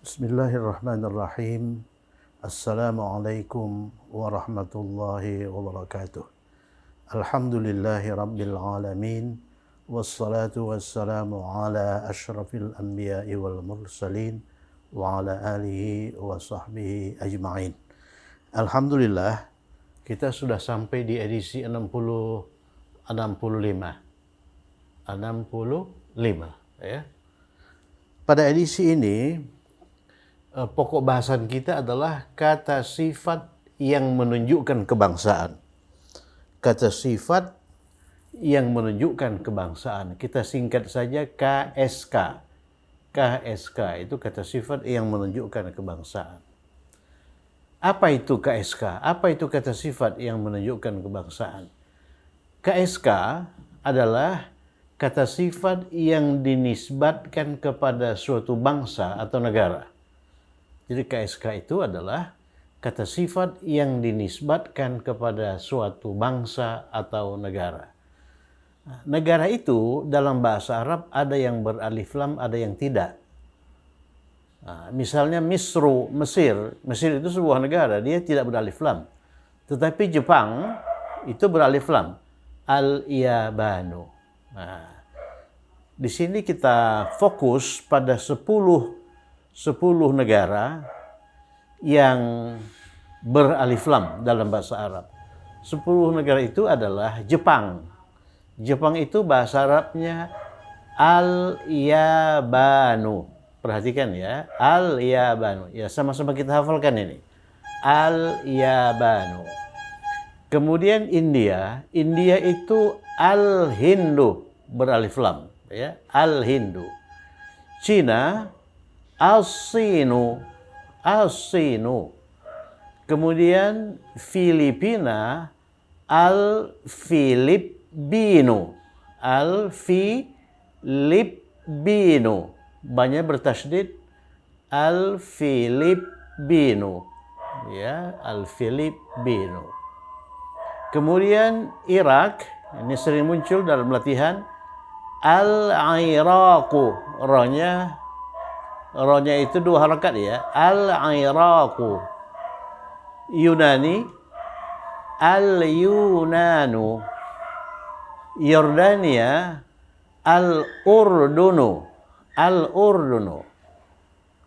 Bismillahirrahmanirrahim. Assalamualaikum warahmatullahi wabarakatuh. Alhamdulillahi rabbil alamin. Wassalatu wassalamu ala ashrafil anbiya'i wal mursalin wa ala alihi wa sahbihi ajma'in. Alhamdulillah, kita sudah sampai di edisi 65 ya. Pada edisi ini pokok bahasan kita adalah kata sifat yang menunjukkan kebangsaan. Kata sifat yang menunjukkan kebangsaan. Kita singkat saja KSK. KSK itu kata sifat yang menunjukkan kebangsaan. Apa itu KSK? Apa itu kata sifat yang menunjukkan kebangsaan? KSK adalah kata sifat yang dinisbatkan kepada suatu bangsa atau negara. Jadi KSK itu adalah kata sifat yang dinisbatkan kepada suatu bangsa atau negara. Negara itu dalam bahasa Arab ada yang beralif lam, ada yang tidak. Misalnya Misru, Mesir. Mesir itu sebuah negara, dia tidak beralif lam. Tetapi Jepang itu beralif lam. Al-Yabanu. Di sini kita fokus pada 10 negara yang beralif lam dalam bahasa Arab. 10 negara itu adalah Jepang. Jepang itu bahasa Arabnya Al-Yabanu. Perhatikan ya, Al-Yabanu. Ya, sama-sama kita hafalkan ini. Al-Yabanu. Kemudian India. India itu Al-Hindu beralif lam, ya, Al-Hindu. Cina Al-Sinu. Kemudian Filipina Al-Filipino. Banyak bertasydid Al-Filipino. Ya, Al-Filipino. Kemudian Irak, ini sering muncul dalam latihan, Al-Iraqu. Rohnya itu 2 harakat ya. Al-Iraqu. Yunani, Al-Yunanu. Yordania, Al-Urdunu.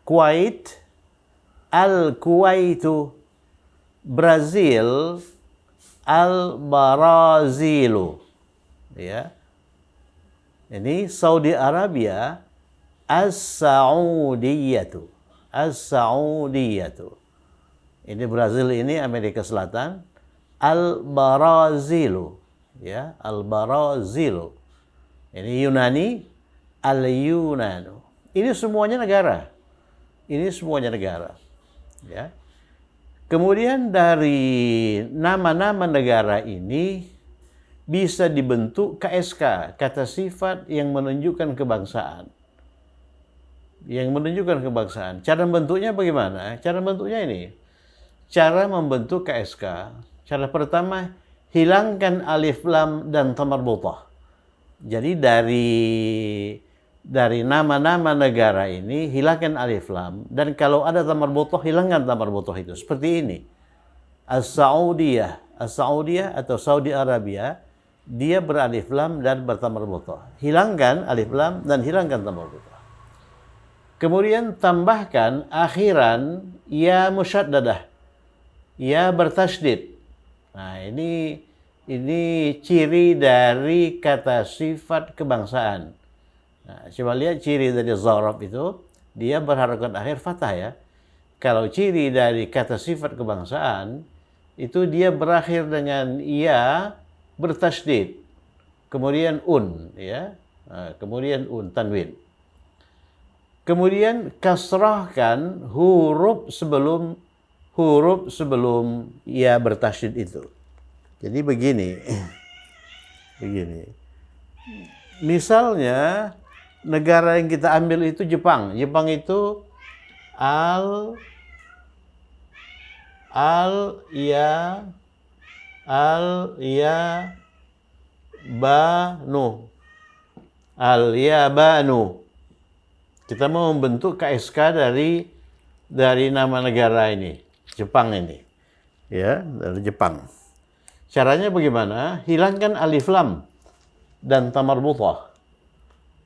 Kuwait, Al-Kuwaitu. Brazil, Al-Barazilu. Ya. Ini Saudi Arabia, As-Saudiyatu. Ini Brazil, ini Amerika Selatan. Al-Barazilu. Ya, Al-Barazilu. Ini Yunani, Al-Yunanu. Ini semuanya negara. Ya. Kemudian dari nama-nama negara ini bisa dibentuk KSK, kata sifat yang menunjukkan kebangsaan. Cara membentuknya bagaimana? Cara membentuknya ini. Cara membentuk KSK. Cara pertama, hilangkan alif lam dan ta marbutah. Jadi dari nama-nama negara ini hilangkan alif lam, dan kalau ada ta marbutah hilangkan ta marbutah itu. Seperti ini. As-Saudiyah atau Saudi Arabia, dia beralif lam dan berta marbutah. Hilangkan alif lam dan hilangkan ta marbutah. Kemudian tambahkan akhiran ya musyaddadah, ya bertasydid. Nah, ini ciri dari kata sifat kebangsaan. Nah, coba lihat ciri dari zaraf itu, dia berharakat akhir fathah ya. Kalau ciri dari kata sifat kebangsaan itu dia berakhir dengan ya bertasydid. Kemudian ya. Kemudian tanwin. Kemudian kasrahkan huruf sebelum ya bertasydid itu. Jadi begini. Misalnya negara yang kita ambil itu Jepang. Jepang itu Al Yabanu. Kita mau membentuk KSK dari dari nama negara ini, Jepang ini. Ya, dari Jepang. Caranya bagaimana? Hilangkan alif lam dan ta marbutah.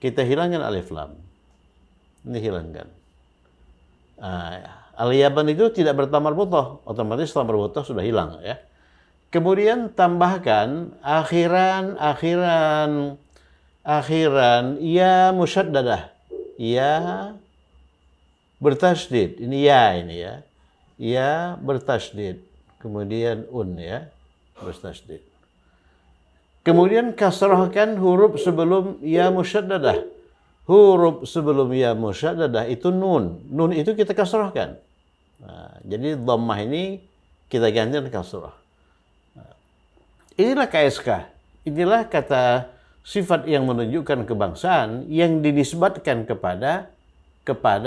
Kita hilangkan alif lam. Ini hilangkan. Al-Yaban itu tidak bertamar marbutah, otomatis tamar marbutah sudah hilang ya. Kemudian tambahkan akhiran ya musyaddadah. Ya bertasydid. Ini ya. Ya bertasydid. Kemudian ya bertasydid. Kemudian kasrahkan huruf sebelum ya musyaddadah. Huruf sebelum ya musyaddadah itu nun. Nun itu kita kasrahkan. Jadi dhammah ini kita ganti dengan kasrah. Inilah KSK. Inilah kata sifat yang menunjukkan kebangsaan yang dinisbatkan kepada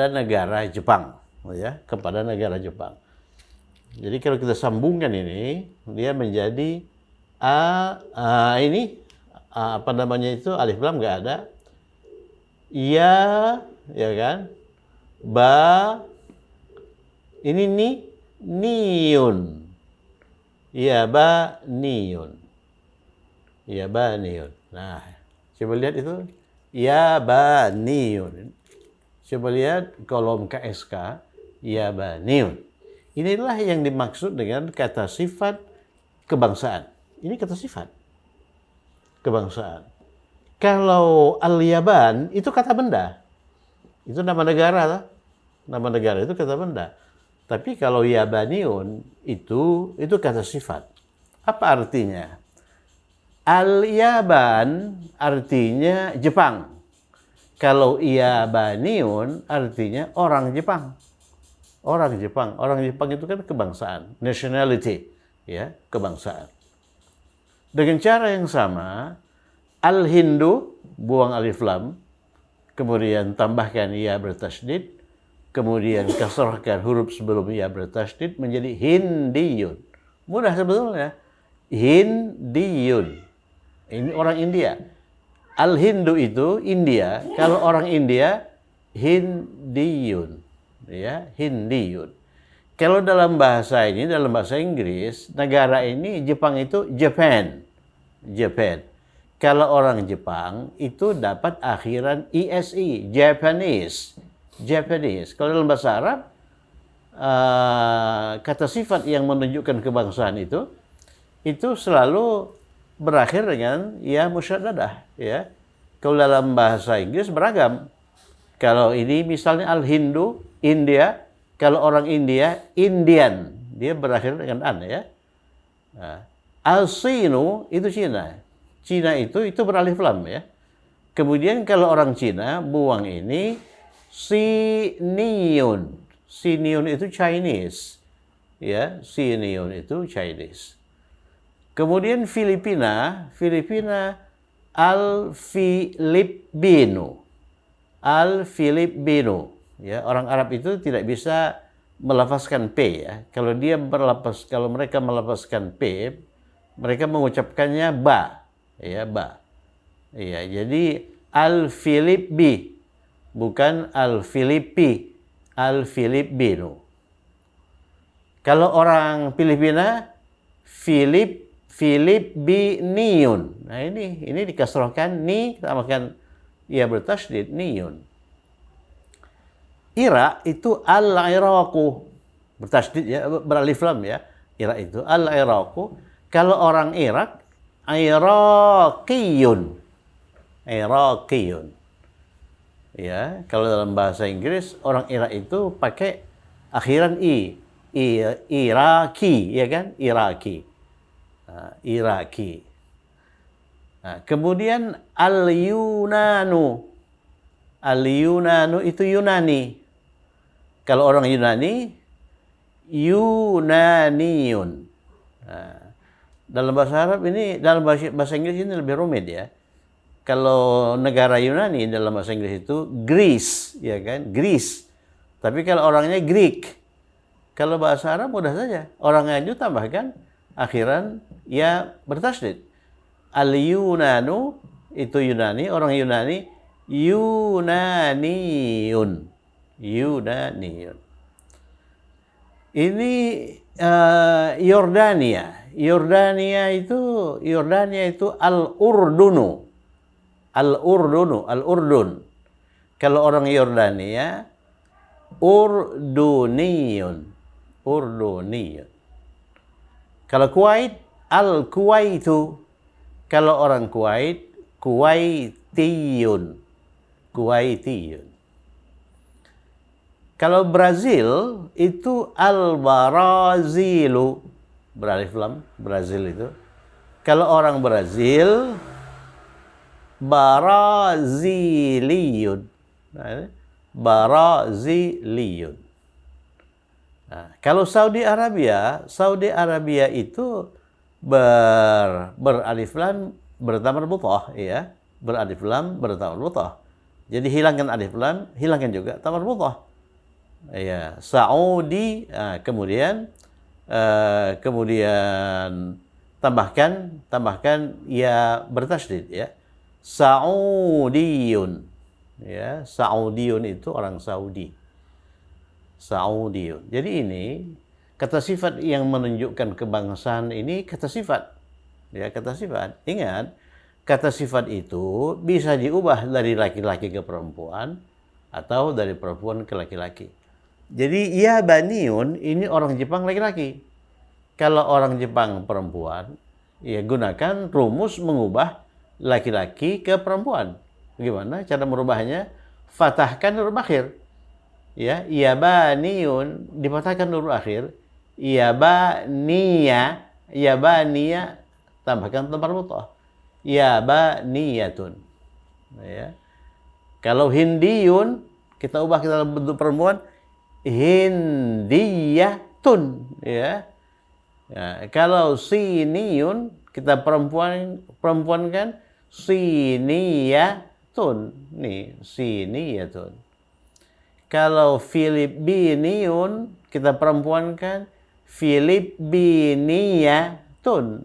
negara Jepang, ya, kepada negara Jepang. Jadi kalau kita sambungkan ini, dia menjadi apa namanya itu, alif lam nggak ada, ya kan, ba, ini niun, ya ba niun, ya ba niun. Nah, coba lihat itu, ya ba niun. Coba lihat kolom KSK, ya ba niun. Inilah yang dimaksud dengan kata sifat kebangsaan. Ini kata sifat kebangsaan. Kalau al-Yaban itu kata benda. Itu nama negara. Nama negara itu kata benda. Tapi kalau Yabaniun itu kata sifat. Apa artinya? Al-Yaban artinya Jepang. Kalau Yabaniun artinya orang Jepang. Orang Jepang. Orang Jepang itu kan kebangsaan. Nationality. Ya, kebangsaan. Dengan cara yang sama, Al-Hindu, buang alif lam, kemudian tambahkan ya bertasydid, kemudian kasrahkan huruf sebelum ya bertasydid menjadi Hindiyun. Mudah sebetulnya. Hindiyun. Ini orang India. Al-Hindu itu India. Kalau orang India, Hindiyun. Ya, Hindiyun. Kalau dalam bahasa ini, dalam bahasa Inggris, negara ini Jepang itu Japan. Japan. Kalau orang Jepang itu dapat akhiran ISI, Japanese. Japanese. Kalau dalam bahasa Arab, kata sifat yang menunjukkan kebangsaan itu selalu berakhir dengan ya musyaddadah. Ya. Kalau dalam bahasa Inggris beragam. Kalau ini misalnya Al-Hindu, India. Kalau orang India, Indian. Dia berakhir dengan an ya. Al-Sinu itu Cina. Cina itu beralif lam ya. Kemudian kalau orang Cina buang ini Siniyun. Siniyun itu Chinese. Ya, Siniyun itu Chinese. Kemudian Filipina Al-Filipino. Al-Filipino. Ya, orang Arab itu tidak bisa melafazkan P ya. Kalau mereka melafazkan P, mereka mengucapkannya ba. Ya, ba. Ya, jadi Al-Filipi bukan Al-Filipi, Al-Filipino. Kalau orang Filipina Filipiniun. Nah, ini dikasrahkan ni, tambahkan ya bertasydid niyun. Irak itu al-Iraqu, bertasydid ya, beralif lam ya. Irak itu al-Iraqu. Kalau orang Irak, Iraqiyun. Iraqiyun. Ya, kalau dalam bahasa Inggris orang Irak itu pakai akhiran i. Iraki, ya kan? Iraki. Iraki. Nah, kemudian al-Yunanu. Al-Yunanu itu Yunani. Kalau orang Yunani, Yunaniyun. Nah, dalam bahasa Arab ini, dalam bahasa Inggris ini lebih rumit ya. Kalau negara Yunani dalam bahasa Inggris itu Greece, ya kan? Greece. Tapi kalau orangnya Greek. Kalau bahasa Arab mudah saja. Orangnya itu tambahkan akhiran ya bertasydid. Al-Yunanu itu Yunani, orang Yunani Yunaniyun. Yunaniyun. Ini Yordania. Yordania itu Al-Urdunu. Al-Urdun. Kalau orang Yordania, Urduniyun. Kalau Kuwait, Al-Kuwaitu. Kalau orang Kuwait, Kuwaitiyun. Kalau Brazil itu Al-Barazilu. Beralif lam, Brazil itu. Kalau orang Brazil, Baraziliyun. Baraziliyun. Nah, kalau Saudi Arabia itu beralif lam bertambah mutah, ya. Beralif lam bertambah mutah. Jadi hilangkan alif lam, hilangkan juga tambah mutah. Ya, Saudi, kemudian tambahkan ya bertasydid, ya. Saudiyun. Ya, Saudiyun itu orang Saudi. Saudiyun. Jadi ini kata sifat yang menunjukkan kebangsaan ini kata sifat. Ya, kata sifat. Ingat, kata sifat itu bisa diubah dari laki-laki ke perempuan atau dari perempuan ke laki-laki. Jadi Yabaniun ini orang Jepang laki-laki. Kalau orang Jepang perempuan, ya gunakan rumus mengubah laki-laki ke perempuan. Bagaimana cara merubahnya? Fatahkan huruf akhir. Ya, Yabaniun dipatahkan huruf akhir. Yabaniya tambahkan tambar mutah. Yabaniyatun. Ya. Kalau Hindiyun kita ubah kita dalam bentuk perempuan, Hindiyatun, ya. Ya, kalau Siniyun kita perempuankan Siniyatun. Nih, Siniyatun. Kalau Filipiniyun kita perempuankan Filipiniyatun.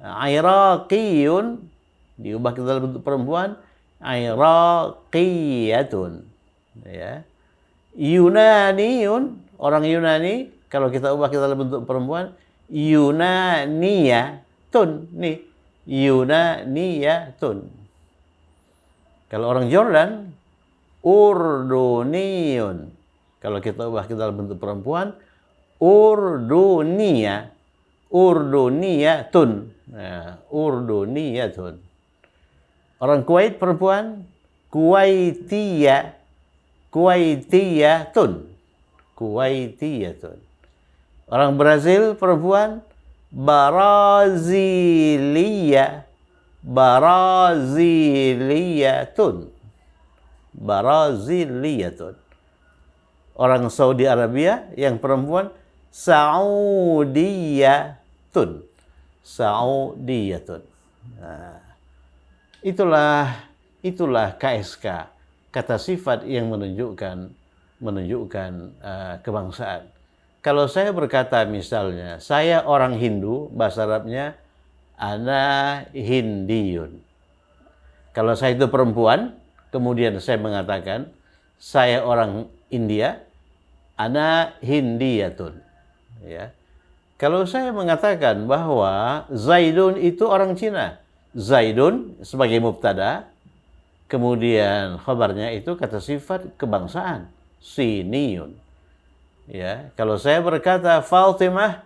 Iraqiyun diubah kita dalam bentuk perempuan, Iraqiyatun. Ya. Yunaniyun, orang Yunani, kalau kita ubah kita dalam bentuk perempuan, Yunaniyatun. Nih, Yunaniyatun. Kalau orang Jordan, Urduniyun. Kalau kita ubah kita dalam bentuk perempuan, Urduniyatun. Nah, Urduniyatun. Orang Kuwait perempuan, Kuwaitiyatun. Orang Brazil perempuan, Baraziliyatun. Orang Saudi Arabia yang perempuan, Saudiyatun. Nah, itulah KSK, kata sifat yang menunjukkan kebangsaan. Kalau saya berkata misalnya, saya orang Hindu, bahasa Arabnya ana Hindiyun. Kalau saya itu perempuan, kemudian saya mengatakan saya orang India, ana Hindiyatun. Ya. Kalau saya mengatakan bahwa Zaidun itu orang Cina, Zaidun sebagai mubtada, kemudian khabarnya itu kata sifat kebangsaan, Siniyun. Ya, kalau saya berkata Fatimah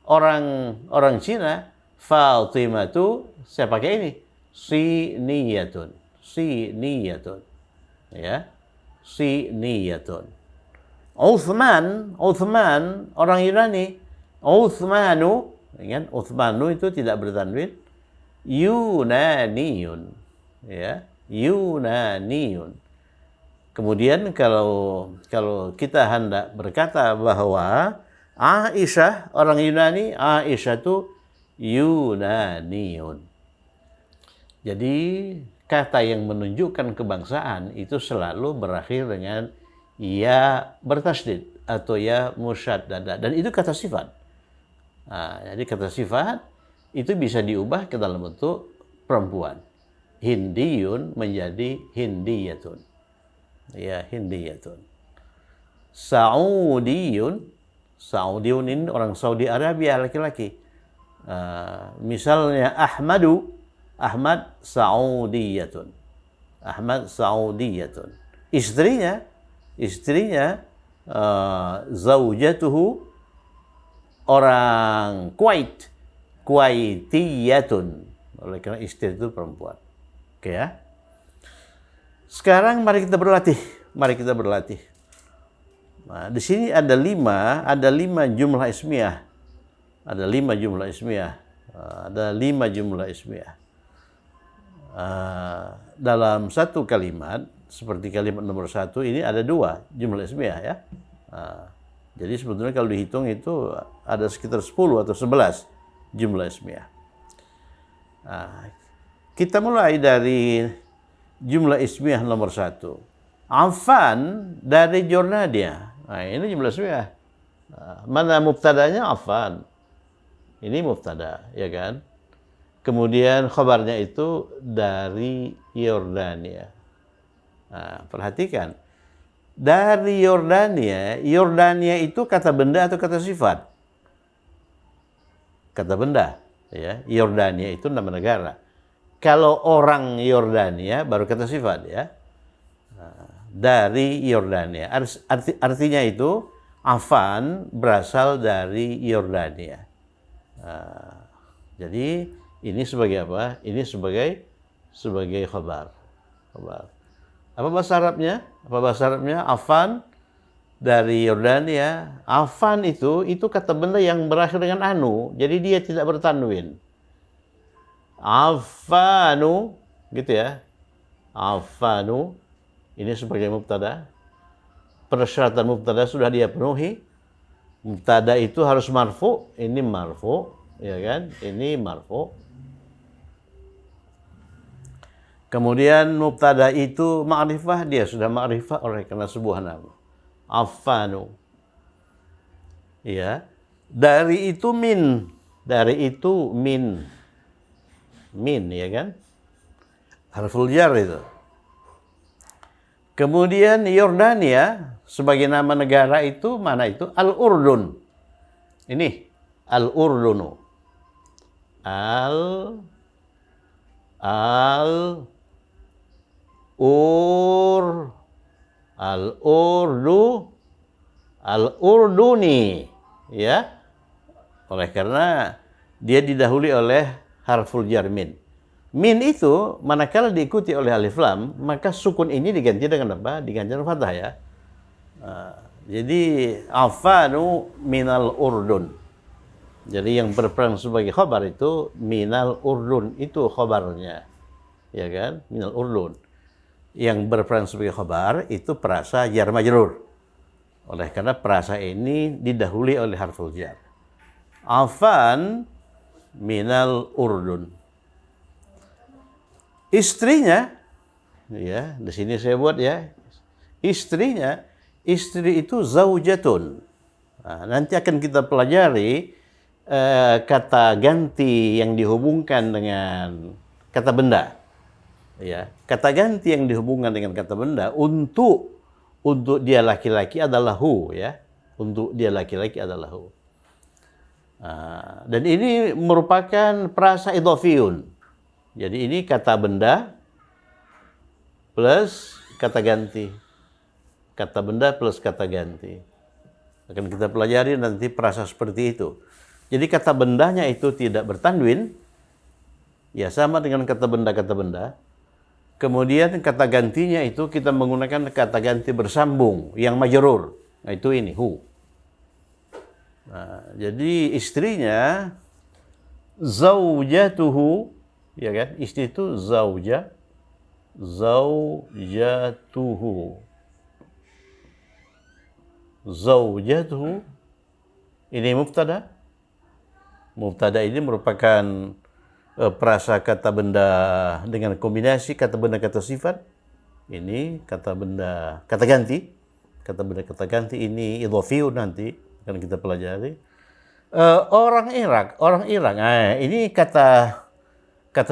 orang Cina, Fatimah itu saya pakai ini, Siniyatun. Ya, Siniyatun. Uthman orang Yunani, Uthmanu, ingat Uthmanu itu tidak bertanwin, Yunaniyun. Ya, Yunaniyun. Kemudian kalau kita hendak berkata bahwa Aisyah orang Yunani, Aisyah itu Yunaniyun. Jadi kata yang menunjukkan kebangsaan itu selalu berakhir dengan ya bertasydid atau ya musyaddada, dan itu kata sifat. Nah, jadi kata sifat itu bisa diubah ke dalam bentuk perempuan. Hindiyun menjadi Hindiyatun. Ya, Hindiyatun. Saudiyun Saudiun ini orang Saudi Arabia, laki-laki. Misalnya Ahmad Saudiyatun. Ahmad Saudiyatun. Istrinya zaujatuhu, orang Kuwaitiyatun. Oleh karena istri itu perempuan. Oke ya. Sekarang mari kita berlatih. Nah, di sini ada lima jumlah ismiyah. Ada lima jumlah ismiyah. Dalam satu kalimat, seperti kalimat nomor 1 ini ada 2 jumlah ismiyah ya. Jadi sebetulnya kalau dihitung itu ada sekitar 10 atau 11 jumlah ismiyah. Kita mulai dari jumlah ismiyah nomor 1. Affan dari Jordania. Nah, ini jumlah ismiyah. Mana mubtadanya? Affan. Ini mubtada, ya kan? Kemudian khabarnya itu dari Yordania. Nah, perhatikan. Dari Yordania itu kata benda atau kata sifat? Kata benda, ya. Yordania itu nama negara. Kalau orang Yordania baru kata sifat, ya. Dari Yordania. Artinya itu Affan berasal dari Yordania. Jadi ini sebagai apa? Ini sebagai khabar. Apa bahasa Arabnya? Affan dari Yordania. Affan itu kata benda yang berakhir dengan anu. Jadi dia tidak bertanwin. Affanu, gitu ya. Affanu. Ini sebagai mubtada. Persyaratan mubtada sudah dia penuhi. Mubtada itu harus marfu. Ini marfu, ya kan? Ini marfu. Kemudian mubtada itu ma'rifah, dia sudah ma'rifah oleh karena sebuah nama. Affanu. Ya. Dari itu min. Min, ya kan? Harful jar itu. Kemudian Yordania sebagai nama negara itu mana itu? Al-Urdun. Ini Al-Urdunu. Al-Urduni, ya. Oleh karena dia didahului oleh harful jar min. Min itu manakala diikuti oleh alif lam, maka sukun ini diganti dengan apa? Diganti dengan fathah, ya. Jadi afanu minal urdun. Jadi yang berperan sebagai khabar itu minal urdun, itu khabarnya. Ya kan? Minal urdun. Yang berperan sebagai khabar itu perasa jar majrur. Oleh karena perasa ini didahului oleh harful jar. Afan minal urdun. Istrinya, ya, di sini saya buat ya. Istri itu zaujatun. Nah, nanti akan kita pelajari kata ganti yang dihubungkan dengan kata benda. Ya, kata ganti yang dihubungkan dengan kata benda untuk dia laki-laki adalah hu, ya. Untuk dia laki-laki adalah hu. Dan ini merupakan perasa idhofiyun. Jadi ini kata benda plus kata ganti. Kata benda plus kata ganti. Akan kita pelajari nanti perasa seperti itu. Jadi kata bendanya itu tidak bertanwin. Ya, sama dengan kata benda. Kemudian kata gantinya itu kita menggunakan kata ganti bersambung yang majrur. Nah, itu ini hu. Nah, jadi istrinya zaujatuhu, ya kan? Istri itu zaujatuhu. Ini mubtada. Mubtada ini merupakan perasa kata benda dengan kombinasi kata benda kata sifat. Ini kata benda kata ganti. Kata benda kata ganti ini idhofiyun, nanti akan kita pelajari. Orang Irak. Nah, ini kata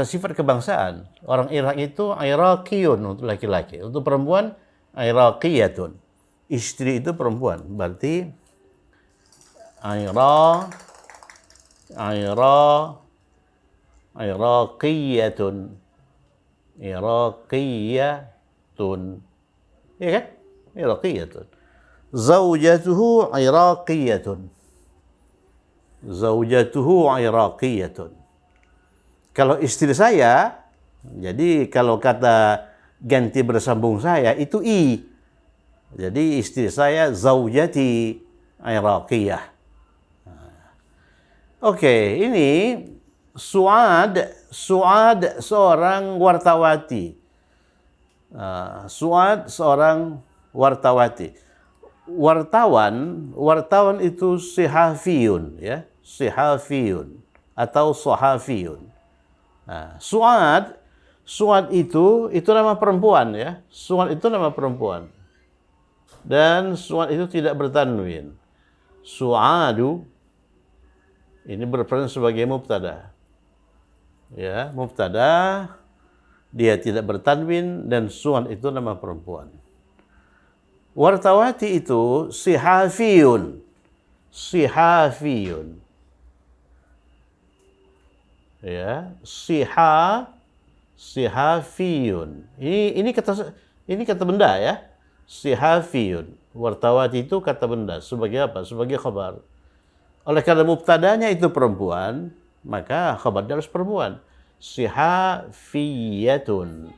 sifat kebangsaan. Orang Irak itu Iraqiyun untuk laki-laki. Untuk perempuan Iraqiyatun. Istri itu perempuan. Berarti iraqiyatun, iraqiyatun, ya kan? Iraqiyatun. Zaujatuhu iraqiyatun. Zaujatuhu iraqiyatun. Kalau istri saya, jadi kalau kata ganti bersambung saya itu i. Jadi istri saya zaujati iraqiyah. Oke, ini Suad seorang wartawati. Suad seorang wartawati. Wartawan itu sihafiyun, ya, sihafiyun atau sohafiyun. Suad itu nama perempuan, ya. Suad itu nama perempuan. Dan Suad itu tidak bertanwin. Suadu ini berperan sebagai mubtada. Ya, mubtada, dia tidak bertanwin, dan Suad itu nama perempuan. Wartawati itu sihafiyun. Sihafiyun. Ya, sihafiyun. Ini kata benda, ya. Sihafiyun. Wartawati itu kata benda. Sebagai apa? Sebagai khabar. Oleh karena mubtadanya itu perempuan, maka khabarnya harus perempuan. Sihafiyatun.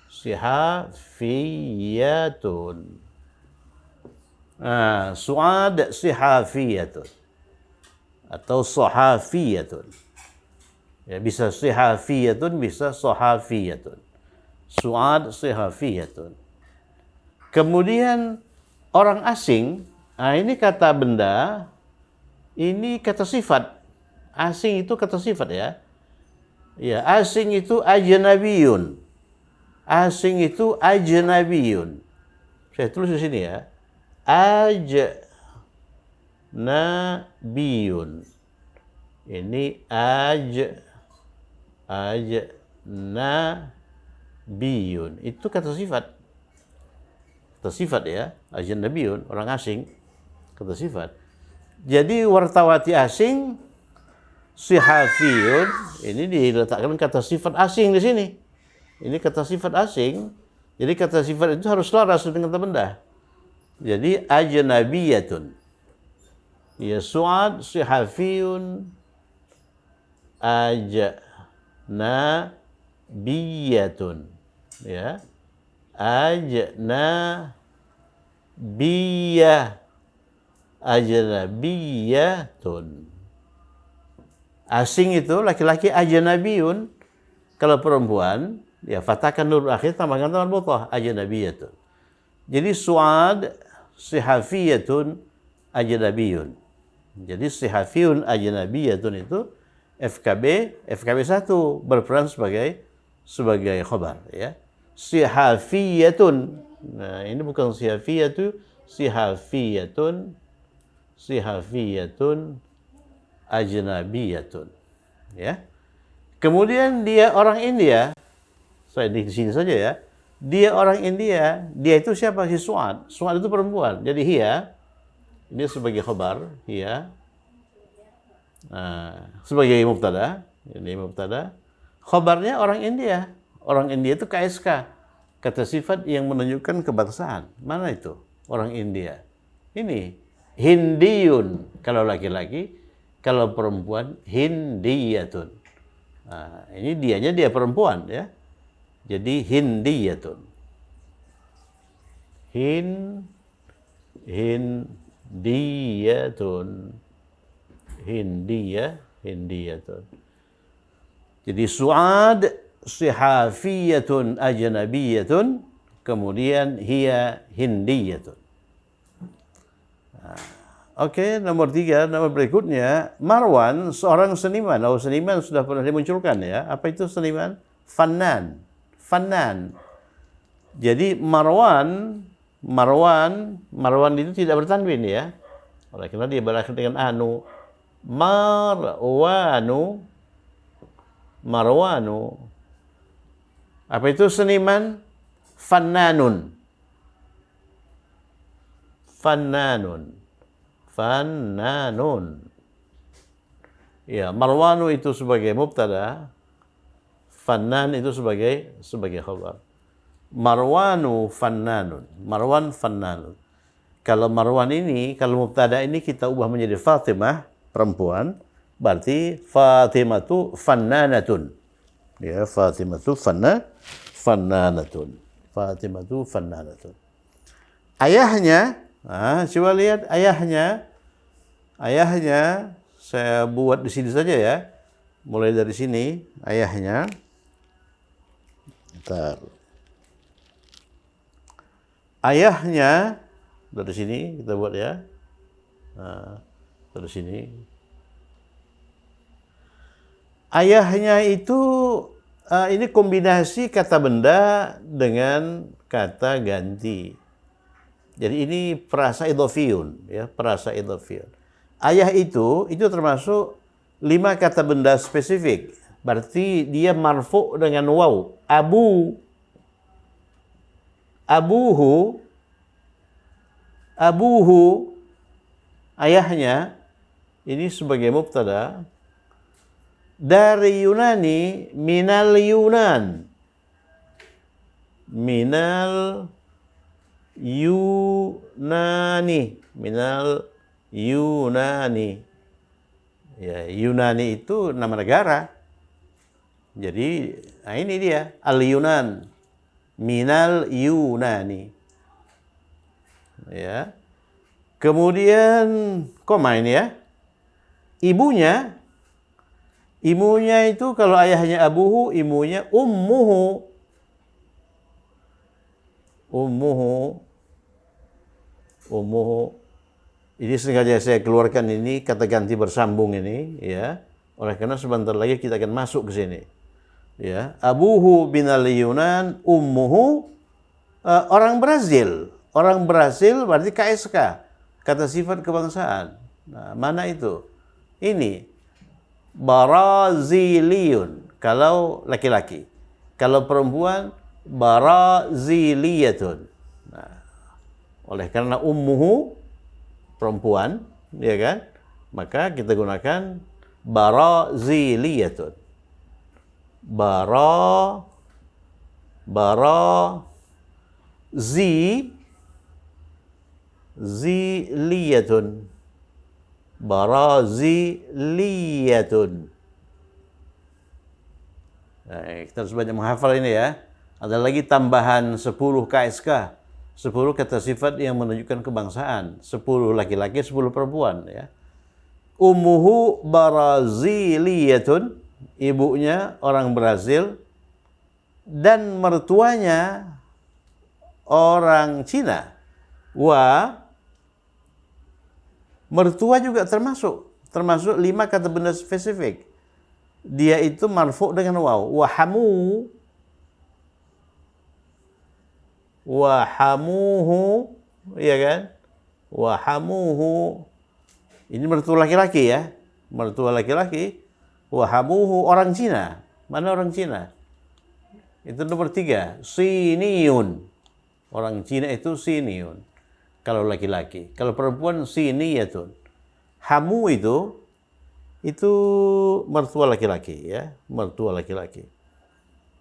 Sihafiyatun. Suad sihafiyatun. Atau sohafiyatun. Ya, bisa sihafiyatun, bisa sohafiyatun. Suad sihafiyatun. Kemudian orang asing, ini kata benda, ini kata sifat. Asing itu kata sifat, ya. Ya, asing itu ajnabiyun. Asing itu ajnabiyun. Saya tulis di sini, ya. Ajnabiyun. Ini ajnabiyun. Itu kata sifat. Kata sifat, ya. Ajnabiyun, orang asing. Kata sifat. Jadi wartawati asing, sihafiyun, ini diletakkan kata sifat asing di sini. Ini kata sifat asing. Jadi kata sifat itu harus selaras dengan kata benda. Jadi ajnabiyatun. Ya, Suad sihafiyun ajnabiyatun. Ya. Ajnabiyatun. Asing itu laki-laki ajnabiyun. Kalau perempuan, ya fathahkan nur akhir, tambahkan tamar buthah, ajnabiyatun. Jadi Suad sihafiyatun ajnabiyun. Jadi sihafiyun ajnabiyatun itu FKB 1 berperan sebagai khabar, ya. Sihafiyatun. Nah, ini bukan sihafiyatu, sihafiyatun ajnabiyatun, ya. Kemudian dia orang India. Saya di sini saja, ya. Dia orang India, dia itu siapa? Si Suad. Suad itu perempuan. Jadi hiya, ini sebagai khabar, hiya. Sebagai mubtada, ini mubtada. Khabarnya orang India. Orang India itu KSK. Kata sifat yang menunjukkan kebangsaan. Mana itu? Orang India. Ini Hindiyun kalau laki-laki, kalau perempuan Hindiyatun. Ini dianya dia perempuan, ya. Jadi Hindiyatun. Hindiyatun. Hindiyatun. Jadi Suad sihafiyatun ajnabiyatun, kemudian hiya hindiyatun. Oke, nomor 3, nomor berikutnya, Marwan, seorang seniman. Seniman sudah pernah dimunculkan, ya. Apa itu seniman? Fannan. Jadi Marwan itu tidak bertanwin, ya. Oleh karena dia berakhir dengan anu. Marwanu. Apa itu seniman? Fannanun. Fannanun. Ya, Marwanu itu sebagai mubtada, Fannan itu sebagai khabar. Marwanu fannanun. Marwan fannanun. Kalau Marwan ini, kalau mubtada ini kita ubah menjadi Fatimah, perempuan, berarti Fatimatu fannanatun. Ya, Fatimatu fannanatun. Fatimatu fannanatun. Ayahnya, coba lihat ayahnya. Ayahnya saya buat di sini saja ya. Mulai dari sini, ayahnya. Bentar. Ayahnya dari sini kita buat ya. Dari sini. Ayahnya itu ini kombinasi kata benda dengan kata ganti. Jadi ini perasa idhofiyun ya, perasa idhofiyun. Ayah itu termasuk 5 kata benda spesifik. Berarti dia marfu dengan waw. Abuhu, ayahnya, ini sebagai mubtada. Dari Yunani, minal Yunan. Minal Yunani. Ya, Yunani itu nama negara. Jadi, ini dia, Al-Yunan. Minal Yunani. Ya. Kemudian koma ini ya. Ibunya itu kalau ayahnya abuhu, ibunya ummuhu. Ini sengaja saya keluarkan ini kata ganti bersambung ini ya. Oleh karena sebentar lagi kita akan masuk ke sini. Ya, abuhu binal Yunan, ummuhu orang Brazil. Orang Brazil berarti KSK, kata sifat kebangsaan. Nah, mana itu? Ini Braziliun kalau laki-laki. Kalau perempuan Braziliyatun. Nah, oleh karena ummuhu perempuan, ya kan? Maka kita gunakan Braziliyatun. Ziliyatun. Baraziliyatun. Nah, kita harus banyak menghafal ini ya. Ada lagi tambahan 10 KSK. 10 kata sifat yang menunjukkan kebangsaan. 10 laki-laki, 10 perempuan ya. Ummuhu Baraziliyatun. Ibunya orang Brazil. Dan mertuanya orang Cina. Mertua juga termasuk 5 kata benda spesifik. Dia itu marfu dengan waw. Wahamuhu, iya kan? Wahamuhu. Ini mertua laki-laki ya. Mertua laki-laki. Wahamuhu orang Cina. Mana orang Cina? Itu nomor 3. Siniyun. Orang Cina itu siniyun. Kalau laki-laki. Kalau perempuan siniyatun. Hamu itu mertua laki-laki ya. Mertua laki-laki.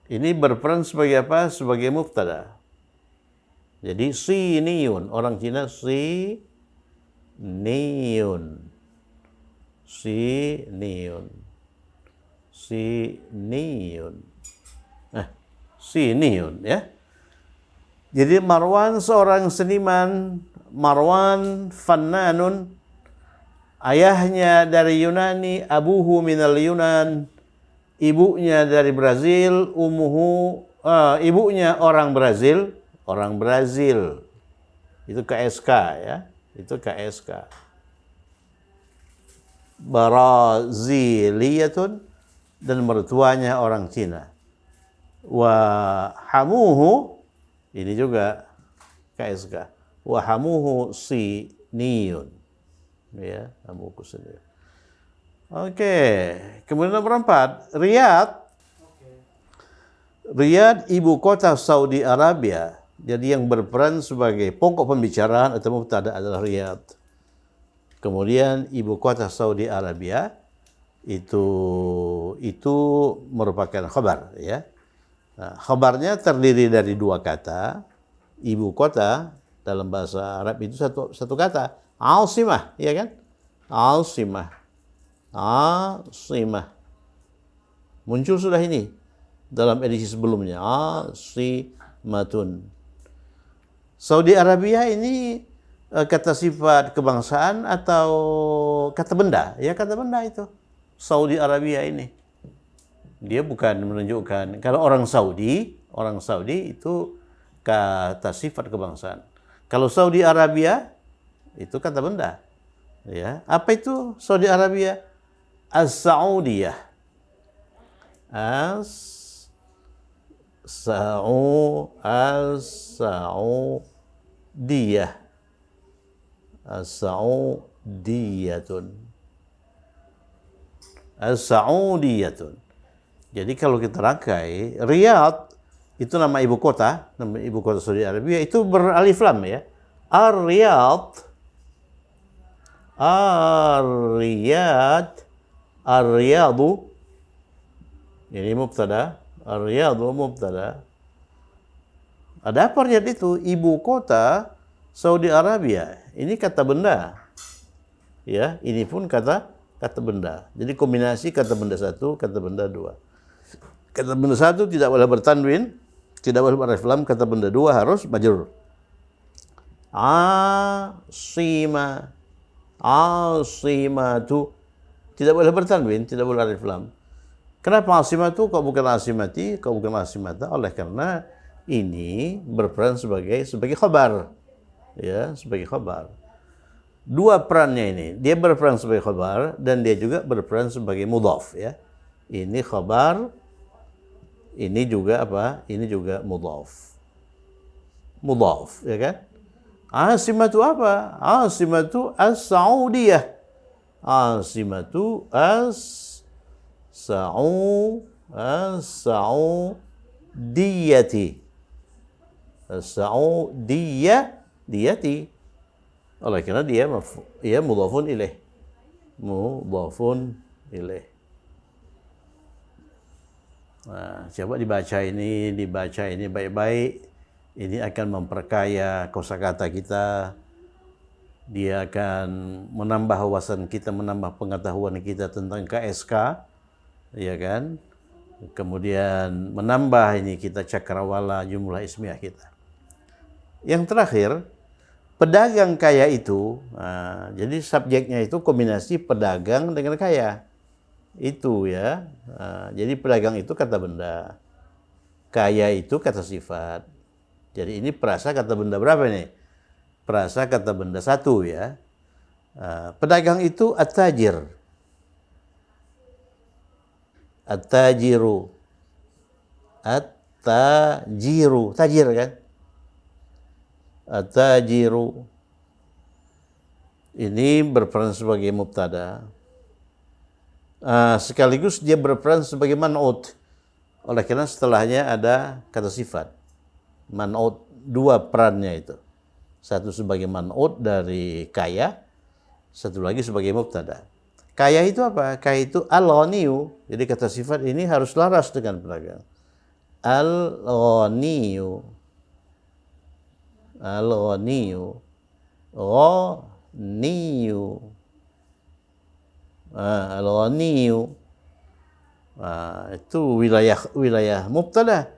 Ini berperan sebagai apa? Sebagai mubtada. Jadi siniyun. Orang Cina siniyun. Siniyun. Siniyun ya. Jadi Marwan seorang seniman, Marwan fannanun, ayahnya dari Yunani, abuhu minal Yunan, ibunya dari Brazil, ibunya orang Brazil, itu KSK ya, itu KSK. Baraziliyatun, dan mertuanya orang Cina. Wa hamuhu, ini juga KSK. Wahamuhu siniyun. Ya, hamuhu siniyun. Oke, kemudian nomor 4, Riyadh. Riyadh ibu kota Saudi Arabia. Jadi yang berperan sebagai pokok pembicaraan atau mubtada adalah Riyadh. Kemudian ibu kota Saudi Arabia itu merupakan khabar, ya. Nah, khabarnya terdiri dari dua kata. Ibu kota dalam bahasa Arab itu satu kata, asimah, ya kan? Asimah. Asimah. Muncul sudah ini dalam edisi sebelumnya, asimatun. Saudi Arabia ini kata sifat kebangsaan atau kata benda? Ya, kata benda itu. Saudi Arabia ini. Dia bukan menunjukkan, kalau orang Saudi itu kata sifat kebangsaan. Kalau Saudi Arabia itu kata benda. Ya, apa itu Saudi Arabia? As-Saudiyah. As-Saudiyah. As-Saudiyatun. As-Saudiyatun. Jadi kalau kita rangkai, Riyadh itu nama ibu kota Saudi Arabia, itu beralif lam, ya. Ar-Riyadh, Ar-Riyadh, Ar-Riyadhu. Ini mubtada, Ar-Riyadhu mubtada. Ada apa Riyadh itu? Ibu kota Saudi Arabia. Ini kata benda. Ya, ini pun kata benda. Jadi kombinasi kata benda satu, kata benda dua. Kata benda satu tidak boleh bertanwin, tidak boleh beralif lam. Kata benda dua harus majrur. Asima, asimatu. Tidak boleh bertanwin, tidak boleh alif lam. Kenapa asimatu kok bukan asimati, kok bukan asimata? Oleh karena ini berperan sebagai khabar. Ya, sebagai khabar. Dua perannya ini. Dia berperan sebagai khabar dan dia juga berperan sebagai mudhaf, ya. Ini khabar, ini juga apa? Ini juga mudhaf. Mudhaf, ya kan? Asimatu apa? Asimatu as-Saudiyah. Asimatu as-Saudiyati. As-Saudiyati. Oleh karena dia mudhafun ilaih. Mudhafun ilaih. Nah, coba dibaca ini baik-baik. Ini akan memperkaya kosakata kita. Dia akan menambah wawasan kita, menambah pengetahuan kita tentang KSK, ya kan? Kemudian menambah ini kita cakrawala jumlah ismiyah kita. Yang terakhir, pedagang kaya itu, jadi subjeknya itu kombinasi pedagang dengan kaya. Itu, ya. Jadi pedagang itu kata benda. Kaya itu kata sifat. Jadi ini perasa kata benda berapa nih? Perasa kata benda satu, ya. Pedagang itu at-tajir. At-tajiru. At-tajiru. Tajir, kan? At-tajiru. Ini berperan sebagai mubtada. Sekaligus dia berperan sebagai man'ut. Oleh karena setelahnya ada kata sifat. Man'ut, dua perannya itu. Satu sebagai man'ut dari kaya, satu lagi sebagai mubtada. Kaya itu apa? Kaya itu al-ghaniyu. Jadi kata sifat ini harus laras dengan pedagang. Al-ghaniyu. Al-ghaniyu. Ghaniyu. Al-ghaniyu. Itu wilayah mubtada.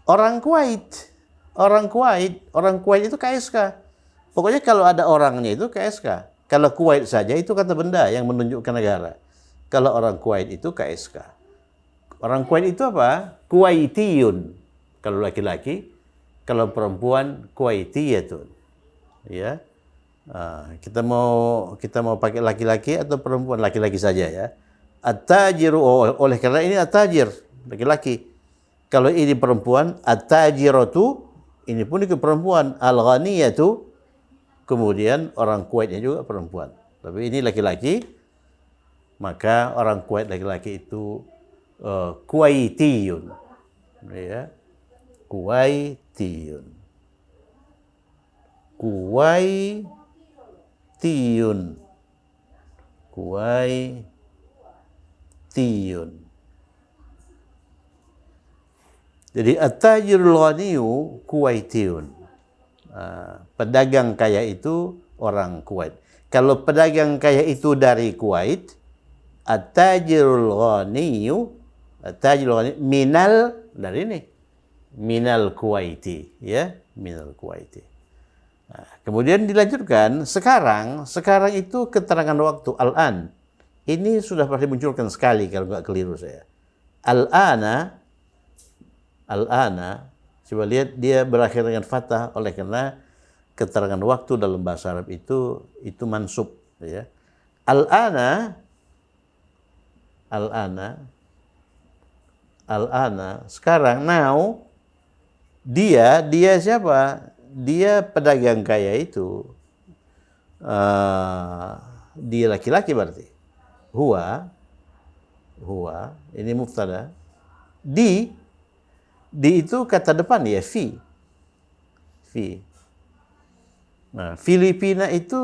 Orang Kuwait itu KSK. Pokoknya kalau ada orangnya itu KSK. Kalau Kuwait saja itu kata benda yang menunjukkan negara. Kalau orang Kuwait itu KSK. Orang Kuwait itu apa? Kuwaitiyun. Kalau laki-laki, kalau perempuan Kuwaitiyatun. Ya. Kita mau pakai laki-laki atau perempuan? Laki-laki saja, ya. At-tajiru, oleh karena ini at-tajir, laki-laki. Kalau ini perempuan, at-tajiratu, ini pun itu perempuan. Al-ghaniyatu, kemudian orang Kuwaitnya juga perempuan. Tapi ini laki-laki, maka orang Kuwait laki-laki itu Kuwaitiyun. Ya. Kuwaitiyun. Kuwaitiyun. Kuwaitiyun. Jadi at-tajirul ghaniyu Kuwaitiyun. Pedagang kaya itu orang Kuwait. Kalau pedagang kaya itu dari Kuwait, at-tajirul ghaniyu minal, dari ini, minal Kuwaiti, ya, minal Kuwaiti. Kemudian dilanjutkan, sekarang itu keterangan waktu, al-an. Ini sudah pasti munculkan sekali kalau nggak keliru saya. Al-ana, coba lihat dia berakhir dengan fathah oleh karena keterangan waktu dalam bahasa Arab itu mansub, ya. Al-ana sekarang, now, dia siapa? Dia pedagang kaya itu. Dia laki-laki berarti. Huwa ini mubtada. Di itu kata depan ya, fi. Nah, Filipina itu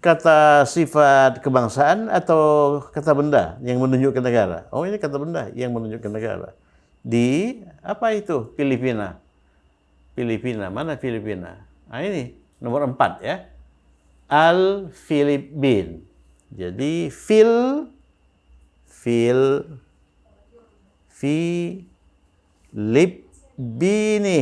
kata sifat kebangsaan atau kata benda yang menunjukkan negara? Oh, ini kata benda yang menunjukkan negara. Di apa itu Filipina? Mana Filipina? Nah, ini nomor 4 ya. Al-Filipin. Jadi Filipini. Filipini.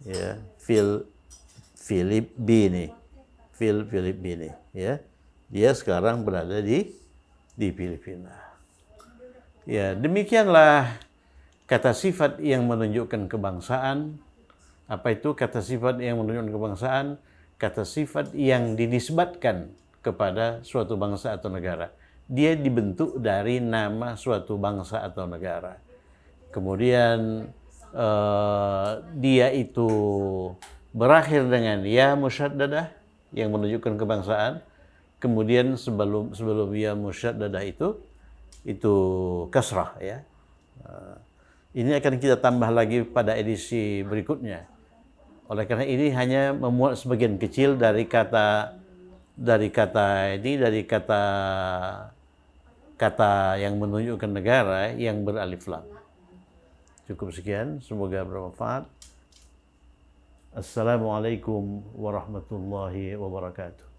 Ya, Filipini. Ya. Dia sekarang berada di Filipina. Ya, demikianlah kata sifat yang menunjukkan kebangsaan. Apa itu kata sifat yang menunjukkan kebangsaan? Kata sifat yang dinisbatkan kepada suatu bangsa atau negara. Dia dibentuk dari nama suatu bangsa atau negara. Kemudian dia itu berakhir dengan ya musyaddadah yang menunjukkan kebangsaan. Kemudian sebelum ya musyaddadah itu kasrah, ya. Ini akan kita tambah lagi pada edisi berikutnya. Oleh karena ini hanya memuat sebagian kecil dari kata yang menunjukkan negara yang beralif lam. Cukup sekian, semoga bermanfaat. Assalamualaikum warahmatullahi wabarakatuh.